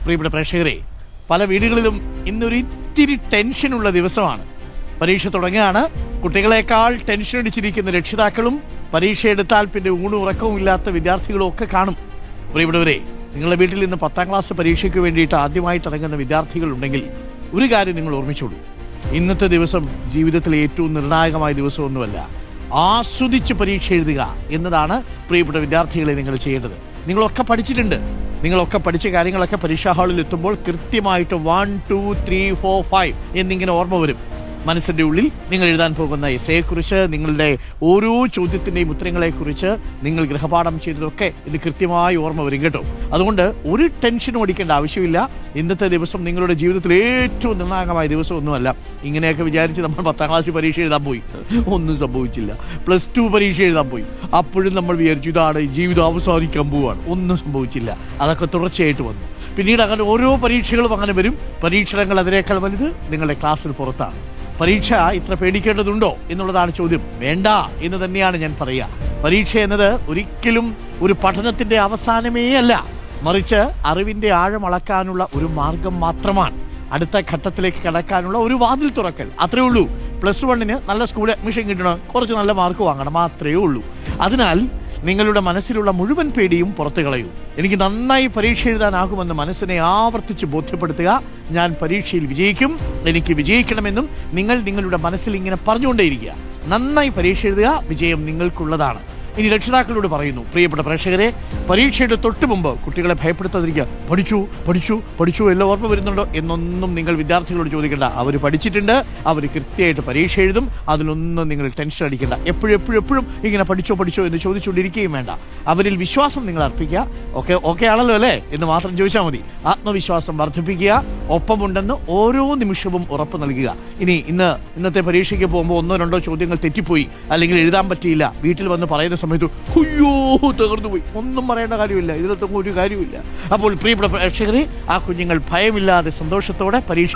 പ്രിയപ്പെട്ട പ്രേക്ഷകരെ, പല വീടുകളിലും ഇന്നൊരു ഇത്തിരി ടെൻഷനുള്ള ദിവസമാണ്. പരീക്ഷ തുടങ്ങുകയാണ്. കുട്ടികളെക്കാൾ ടെൻഷൻ അടിച്ചിരിക്കുന്ന രക്ഷിതാക്കളും പരീക്ഷ എടുത്താൽ പിന്നെ ഊണും ഉറക്കവും ഇല്ലാത്ത വിദ്യാർത്ഥികളും ഒക്കെ കാണും. പ്രിയപ്പെട്ടവരെ, നിങ്ങളുടെ വീട്ടിൽ ഇന്ന് 10ാം ക്ലാസ് പരീക്ഷയ്ക്ക് വേണ്ടിയിട്ട് ആദ്യമായിട്ട് ഇറങ്ങുന്ന വിദ്യാർത്ഥികളുണ്ടെങ്കിൽ ഒരു കാര്യം നിങ്ങൾ ഓർമ്മിച്ചോളൂ. ഇന്നത്തെ ദിവസം ജീവിതത്തിലെ ഏറ്റവും നിർണായകമായ ദിവസമൊന്നുമല്ല. ആസ്വദിച്ച് പരീക്ഷ എഴുതുക എന്നതാണ് പ്രിയപ്പെട്ട വിദ്യാർത്ഥികളെ നിങ്ങൾ ചെയ്യേണ്ടത്. നിങ്ങളൊക്കെ പഠിച്ചിട്ടുണ്ട്. നിങ്ങളൊക്കെ പഠിച്ച കാര്യങ്ങളൊക്കെ പരീക്ഷാ ഹാളിൽ എത്തുമ്പോൾ കൃത്യമായിട്ട് 1, 2, 3, 4, 5 എന്നിങ്ങനെ ഓർമ്മ വരും. മനസ്സിൻ്റെ ഉള്ളിൽ നിങ്ങൾ എഴുതാൻ പോകുന്ന എസ്സേയെക്കുറിച്ച്, നിങ്ങളുടെ ഓരോ ചോദ്യത്തിൻ്റെയും ഉത്തരങ്ങളെക്കുറിച്ച്, നിങ്ങൾ ഗൃഹപാഠം ചെയ്തതൊക്കെ ഇത് കൃത്യമായി ഓർമ്മ വരും കേട്ടോ. അതുകൊണ്ട് ഒരു ടെൻഷനും അടിക്കേണ്ട ആവശ്യമില്ല. ഇന്നത്തെ ദിവസം നിങ്ങളുടെ ജീവിതത്തിൽ ഏറ്റവും നിർണായകമായ ദിവസമൊന്നുമല്ല. ഇങ്ങനെയൊക്കെ വിചാരിച്ച് നമ്മൾ 10ാം ക്ലാസ്സിൽ പരീക്ഷ എഴുതാൻ പോയി, ഒന്നും സംഭവിച്ചില്ല. +2 പരീക്ഷ എഴുതാൻ പോയി, അപ്പോഴും നമ്മൾ വിചാരിച്ചു ഇതാണ് ജീവിതം അവസാനിക്കാൻ പോവുകയാണ്. ഒന്നും സംഭവിച്ചില്ല. അതൊക്കെ തുടർച്ചയായിട്ട് വന്നു. പിന്നീട് അങ്ങനെ ഓരോ പരീക്ഷകളും അങ്ങനെ വരും. പരീക്ഷണങ്ങൾ അതിനേക്കാൾ വലുത് നിങ്ങളുടെ ക്ലാസ്സിന് പുറത്താണ്. പരീക്ഷ ഇത്ര പേടിക്കേണ്ടതുണ്ടോ എന്നുള്ളതാണ് ചോദ്യം. വേണ്ട എന്ന് തന്നെയാണ് ഞാൻ പറയുക. പരീക്ഷ എന്നത് ഒരിക്കലും ഒരു പഠനത്തിന്റെ അവസാനമേ അല്ല, മറിച്ച് അറിവിന്റെ ആഴം അളക്കാനുള്ള ഒരു മാർഗം മാത്രമാണ്. അടുത്ത ഘട്ടത്തിലേക്ക് കടക്കാനുള്ള ഒരു വാതിൽ തുറക്കൽ, അത്രേ ഉള്ളൂ. +1 നല്ല സ്കൂളിൽ അഡ്മിഷൻ കിട്ടണം, കുറച്ച് നല്ല മാർക്ക് വാങ്ങണം, മാത്രമേ ഉള്ളൂ. അതിനാൽ നിങ്ങളുടെ മനസ്സിലുള്ള മുഴുവൻ പേടിയും പുറത്തു കളയൂ. എനിക്ക് നന്നായി പരീക്ഷ എഴുതാനാകുമെന്ന് മനസ്സിനെ ആവർത്തിച്ച് ബോധ്യപ്പെടുത്തുക. ഞാൻ പരീക്ഷയിൽ വിജയിക്കും, എനിക്ക് വിജയിക്കണമെന്നും നിങ്ങൾ നിങ്ങളുടെ മനസ്സിൽ ഇങ്ങനെ പറഞ്ഞുകൊണ്ടേയിരിക്കുക. നന്നായി പരീക്ഷ എഴുതുക, വിജയം നിങ്ങൾക്കുള്ളതാണ്. ഇനി രക്ഷിതാക്കളോട് പറയുന്നു, പ്രിയപ്പെട്ട പ്രേക്ഷകരെ, പരീക്ഷയുടെ തൊട്ട് മുമ്പ് കുട്ടികളെ ഭയപ്പെടുത്താതിരിക്കുക. പഠിച്ചു എല്ലാം ഓർമ്മ വരുന്നുണ്ടോ എന്നൊന്നും നിങ്ങൾ വിദ്യാർത്ഥികളോട് ചോദിക്കേണ്ട. അവർ പഠിച്ചിട്ടുണ്ട്, അവർ കൃത്യമായിട്ട് പരീക്ഷ എഴുതും. അതിലൊന്നും നിങ്ങൾ ടെൻഷൻ അടിക്കേണ്ട. എപ്പോഴും ഇങ്ങനെ പഠിച്ചോ എന്ന് ചോദിച്ചുകൊണ്ടിരിക്കുകയും വേണ്ട. അവരിൽ വിശ്വാസം നിങ്ങൾ അർപ്പിക്കുക. ഓക്കെ ആണല്ലോ അല്ലേ എന്ന് മാത്രം ചോദിച്ചാൽ മതി. ആത്മവിശ്വാസം വർദ്ധിപ്പിക്കുക. ഒപ്പമുണ്ടെന്ന് ഓരോ നിമിഷവും ഉറപ്പ് നൽകുക. ഇനി ഇന്നത്തെ പരീക്ഷയ്ക്ക് പോകുമ്പോൾ 1-2 ചോദ്യങ്ങൾ തെറ്റിപ്പോയി, അല്ലെങ്കിൽ എഴുതാൻ പറ്റിയില്ല, വീട്ടിൽ വന്ന് പറയുന്ന സമയത്ത് അയ്യോ തകർന്നു പോയി, ഒന്നും പറയേണ്ട കാര്യമില്ല, ഇതിലൊന്നും ഒരു കാര്യമില്ല. അപ്പോൾ പ്രിയപ്പെട്ട പ്രേക്ഷകരെ, ആ കുഞ്ഞുങ്ങൾ ഭയമില്ലാതെ സന്തോഷത്തോടെ പരീക്ഷ